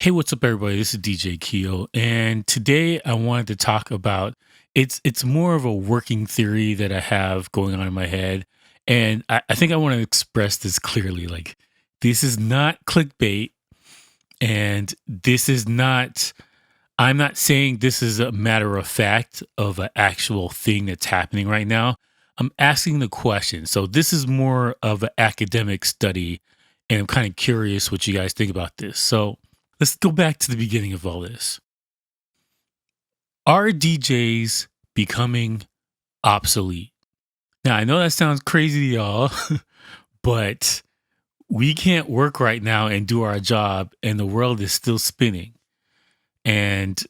Hey, what's up, everybody? This is DJ Keo, and today I wanted to talk about it's more of a working theory that I have going on in my head, and I think I want to express this clearly. Like, this is not clickbait, and this is not. I'm not saying this is a matter of fact of an actual thing that's happening right now. I'm asking the question. So this is more of an academic study, and I'm kind of curious what you guys think about this. So let's go back to the beginning of all this. Are DJs becoming obsolete? Now, I know that sounds crazy to y'all, but we can't work right now and do our job, and the world is still spinning. And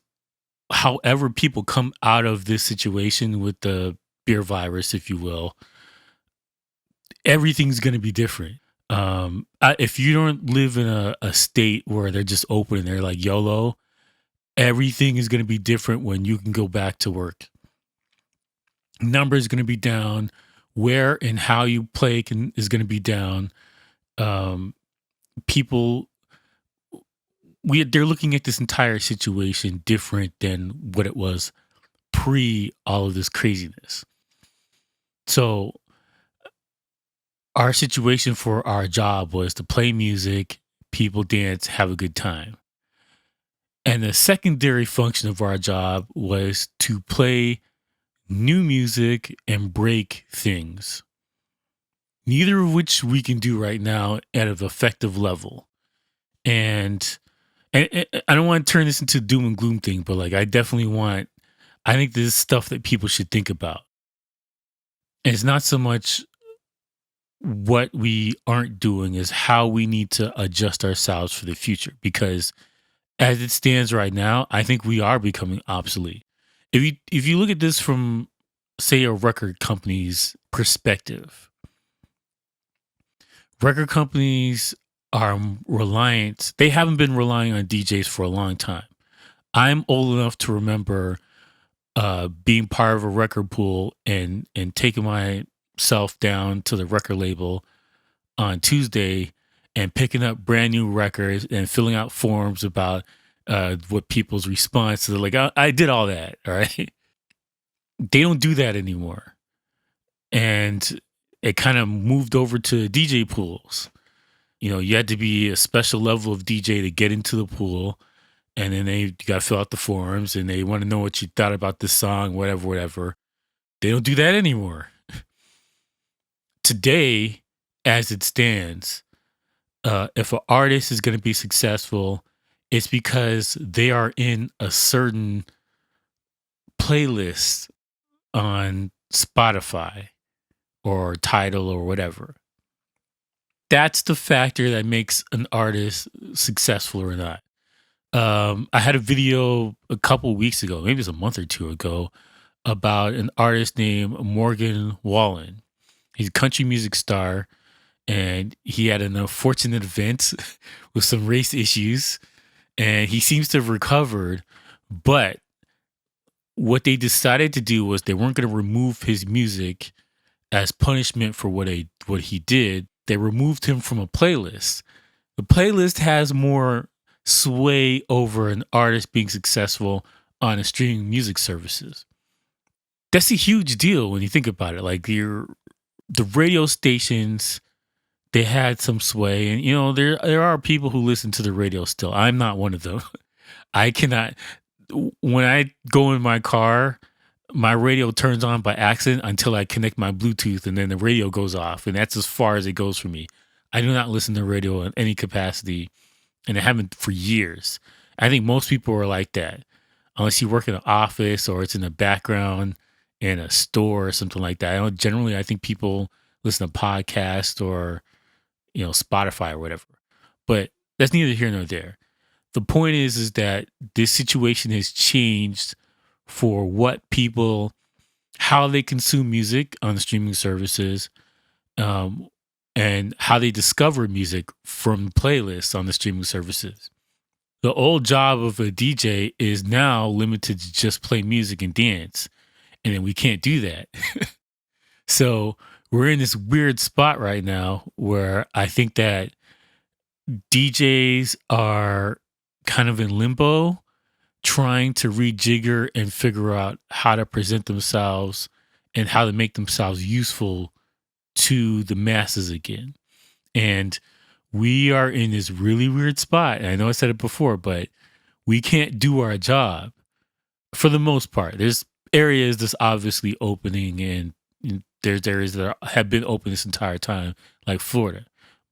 however people come out of this situation with the beer virus, if you will, everything's going to be different. If you don't live in a state where they're just open and they're like YOLO, everything is going to be different when you can go back to work. Numbers going to be down. Where and how you play is going to be down. People, they're looking at this entire situation different than what it was pre all of this craziness. So our situation for our job was to play music, people dance, have a good time. And the secondary function of our job was to play new music and break things. Neither of which we can do right now at an effective level. And I don't want to turn this into doom and gloom thing, but like I think this is stuff that people should think about. And it's not so much what we aren't doing, is how we need to adjust ourselves for the future. Because as it stands right now, I think we are becoming obsolete. If you look at this from, say, a record company's perspective, record companies are reliant. They haven't been relying on DJs for a long time. I'm old enough to remember being part of a record pool and taking myself down to the record label on Tuesday and picking up brand new records and filling out forms about what people's response to. Like, I did all that. All right. They don't do that anymore. And it kind of moved over to DJ pools. You know, you had to be a special level of DJ to get into the pool. And then you got to fill out the forms and they want to know what you thought about this song, whatever. They don't do that anymore. Today, as it stands, if an artist is going to be successful, it's because they are in a certain playlist on Spotify or Tidal or whatever. That's the factor that makes an artist successful or not. I had a video a couple weeks ago, maybe it's a month or two ago, about an artist named Morgan Wallen. He's a country music star, and he had an unfortunate event with some race issues, and he seems to have recovered. But what they decided to do was they weren't going to remove his music as punishment for what he did. They removed him from a playlist. The playlist has more sway over an artist being successful on a streaming music services. That's a huge deal when you think about it. Like the radio stations, they had some sway, and you know there are people who listen to the radio still. I'm not one of them. I cannot. When I go in my car, my radio turns on by accident until I connect my Bluetooth, and then the radio goes off, and that's as far as it goes for me. I do not listen to radio in any capacity, and I haven't for years. I think most people are like that, unless you work in an office or it's in the background in a store or something like that. I think people listen to podcasts or Spotify or whatever. But that's neither here nor there. The point is that this situation has changed for how they consume music on the streaming services, and how they discover music from playlists on the streaming services. The old job of a DJ is now limited to just play music and dance, and then we can't do that. So we're in this weird spot right now where I think that DJs are kind of in limbo, trying to rejigger and figure out how to present themselves and how to make themselves useful to the masses again. And we are in this really weird spot. And I know I said it before, but we can't do our job for the most part. There's areas that's obviously opening, and there's areas that have been open this entire time, like Florida.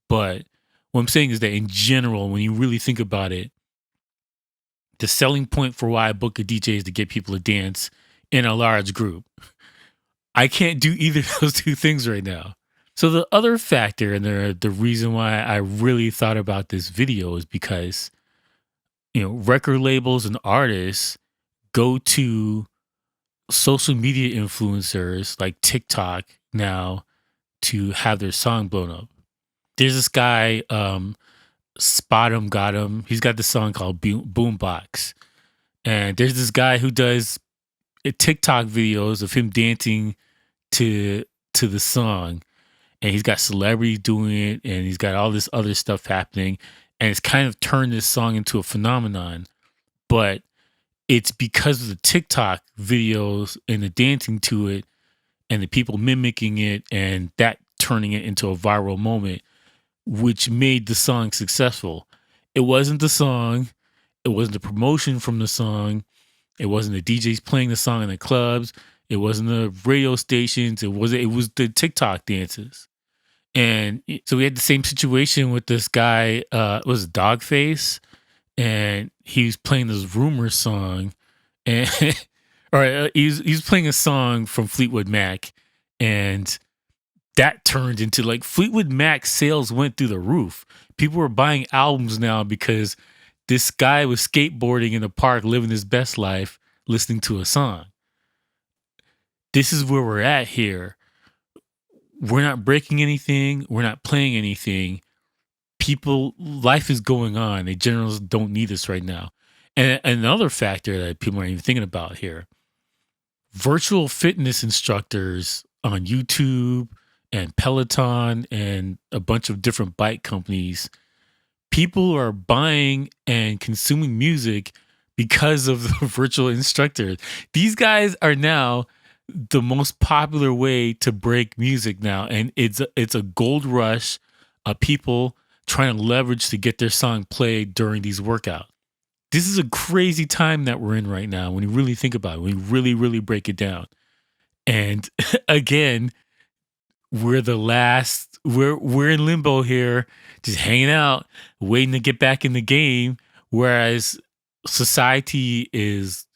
But what I'm saying is that in general, when you really think about it, the selling point for why I book a DJ is to get people to dance in a large group. I can't do either of those two things right now. So the other factor and the reason why I really thought about this video is because, record labels and artists go to social media influencers like TikTok now to have their song blown up. There's this guy, Spot 'em Got 'em. He's got this song called Boombox. And there's this guy who does TikTok videos of him dancing to the song. And he's got celebrities doing it, and he's got all this other stuff happening. And it's kind of turned this song into a phenomenon. But it's because of the TikTok videos and the dancing to it and the people mimicking it and that turning it into a viral moment, which made the song successful. It wasn't the song. It wasn't the promotion from the song. It wasn't the DJs playing the song in the clubs. It wasn't the radio stations. It was the TikTok dances. And so we had the same situation with this guy, it was Dogface, and he was playing this Rumor song, and he's playing a song from Fleetwood Mac, and that turned into like Fleetwood Mac sales went through the roof. People were buying albums now because this guy was skateboarding in the park, living his best life, listening to a song. This is where we're at here. We're not breaking anything. We're not playing anything. Life is going on. They generally don't need us right now. And another factor that people aren't even thinking about here, virtual fitness instructors on YouTube and Peloton and a bunch of different bike companies, people are buying and consuming music because of the virtual instructors. These guys are now the most popular way to break music now, and it's a gold rush of people trying to leverage to get their song played during these workouts. This is a crazy time that we're in right now when you really think about it, when you really, really break it down. And again, we're in limbo here, just hanging out, waiting to get back in the game, whereas society is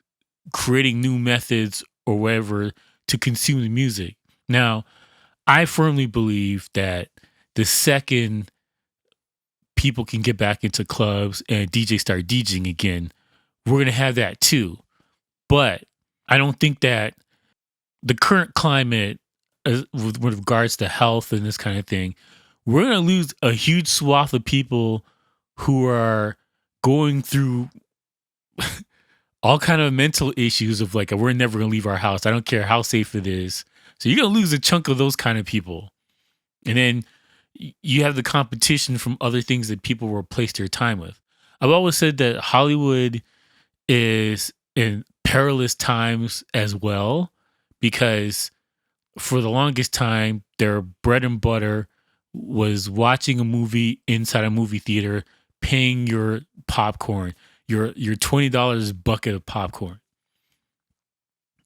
creating new methods or whatever to consume the music. Now, I firmly believe that the second people can get back into clubs and DJs start DJing again, we're going to have that too. But I don't think that the current climate, with regards to health and this kind of thing, we're going to lose a huge swath of people who are going through all kind of mental issues of like, we're never going to leave our house. I don't care how safe it is. So you're going to lose a chunk of those kind of people. And then you have the competition from other things that people will replace their time with. I've always said that Hollywood is in perilous times as well, because for the longest time, their bread and butter was watching a movie inside a movie theater, paying your popcorn, your $20 bucket of popcorn.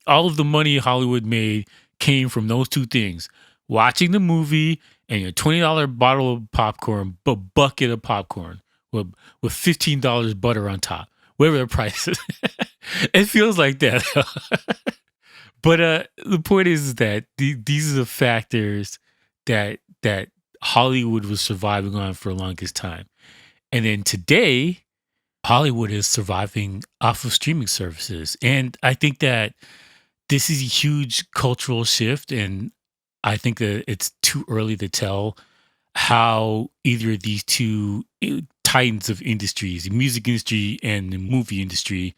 All of the money Hollywood made came from those two things: watching the movie and your $20 bottle of popcorn, but bucket of popcorn with $15 butter on top, whatever the price is. It feels like that. But the point is that these are the factors that Hollywood was surviving on for the longest time. And then today, Hollywood is surviving off of streaming services. And I think that this is a huge cultural shift, and I think that it's too early to tell how either of these two titans of industries, the music industry and the movie industry,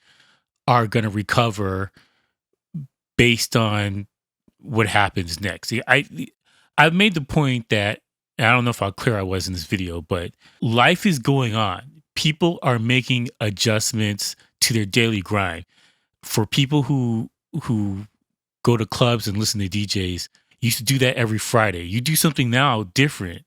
are going to recover based on what happens next. I've made the point that, I don't know how clear I was in this video, but life is going on. people are making adjustments to their daily grind. For people who go to clubs and listen to DJs, you used to do that every Friday. You do something now different,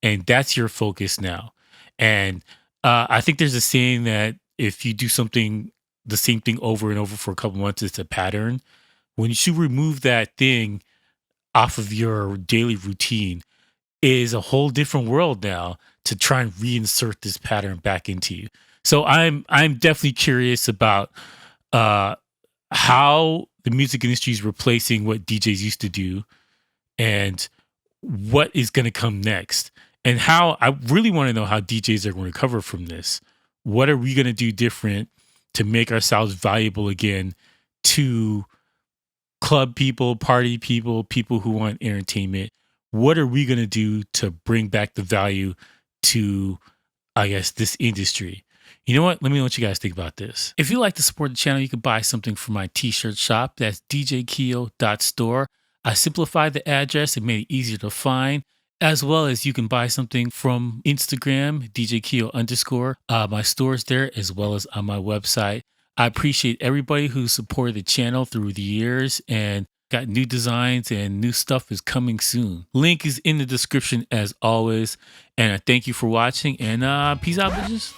and that's your focus now. And I think there's a saying that if you do something the same thing over and over for a couple months, it's a pattern. When you should remove that thing off of your daily routine, is a whole different world now to try and reinsert this pattern back into you. So I'm definitely curious about uh how the music industry is replacing what DJs used to do, and what is going to come next, and how I really want to know how DJs are going to recover from this. What are we going to do different to make ourselves valuable again to club people, party people, people who want entertainment? What are we going to do to bring back the value to, I guess, this industry? You know what? Let me know what you guys think about this. If you like to support the channel, you can buy something from my t-shirt shop. That's djkeo.store. I simplified the address and made it easier to find, as well as you can buy something from Instagram, djkeo underscore. My store's there, as well as on my website. I appreciate everybody who supported the channel through the years, and got new designs and new stuff is coming soon. Link is in the description as always. And I thank you for watching, and peace out, bitches.